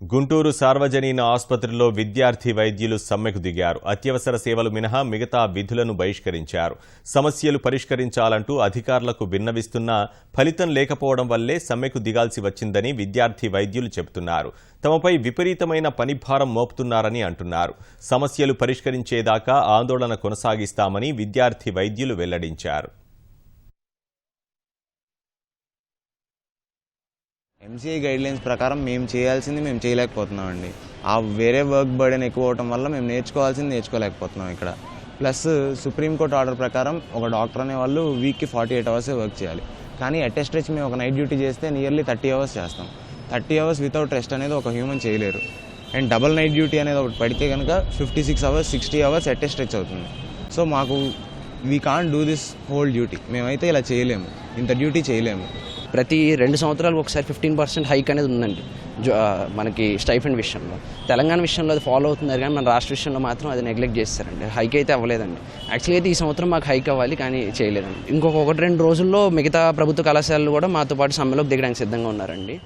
గుంటూరు సార్వజనీన ఆసుపత్రిలో విద్యార్థి వైద్యులు సమ్మెకు దిగారు. అత్యవసర సేవలు మినహా మిగతా విధులను బహిష్కరించారు. సమస్యలు పరిష్కరించాలంటూ అధికారులకు విన్నవిస్తున్నా ఫలితం లేకపోవడం వల్లే సమ్మెకు దిగాల్సి వచ్చిందని విద్యార్థి వైద్యులు చెబుతున్నారు. తమపై విపరీతమైన పనిభారం మోపుతున్నారని అంటున్నారు. సమస్యలు పరిష్కరించేదాకా ఆందోళన కొనసాగిస్తామని విద్యార్థి వైద్యులు వెల్లడించారు. ఎంసీఐ గైడ్లైన్స్ ప్రకారం మేము చేయాల్సింది మేము చేయలేకపోతున్నామండి. ఆ వేరే వర్క్ బర్డెన్ ఎక్కువ అవడం వల్ల మేము నేర్చుకోవాల్సింది నేర్చుకోలేకపోతున్నాం ఇక్కడ. ప్లస్ సుప్రీంకోర్టు ఆర్డర్ ప్రకారం ఒక డాక్టర్ అనే వాళ్ళు వీక్కి 48 అవర్సే వర్క్ చేయాలి. కానీ అటెస్ట్రెచ్ మేము ఒక నైట్ డ్యూటీ చేస్తే నియర్లీ 30 అవర్స్ చేస్తాం. 30 అవర్స్ వితౌట్ రెస్ట్ అనేది ఒక హ్యూమన్ చేయలేరు. అండ్ డబల్ నైట్ డ్యూటీ అనేది ఒకటి పడితే కనుక 56 అవర్స్ 60 అవర్స్ అటెస్ట్రెచ్ అవుతుంది. సో మాకు we can't do this whole duty. మేమైతే ఇలా చేయలేము, ఇంత డ్యూటీ చేయలేము. ప్రతి 2 సంవత్సరాలకు ఒకసారి 15% హైక్ అనేది ఉందండి మనకి స్టైఫండ్ విషయంలో. తెలంగాణ విషయంలో అది ఫాలో అవుతున్నారు, కానీ మన రాష్ట్ర విషయంలో మాత్రం అది నెగ్లెక్ట్ చేస్తారండి. హైక్ అయితే అవ్వలేదండి. యాక్చువల్లీ అయితే ఈ సంవత్సరం మాకు హైక్ అవ్వాలి, కానీ చేయలేదండి. ఇంకొక 1-2 రోజుల్లో మిగతా ప్రభుత్వ కళాశాలలు కూడా మాతో పాటు సమ్మెలోకి దిగడానికి సిద్ధంగా ఉన్నారండి.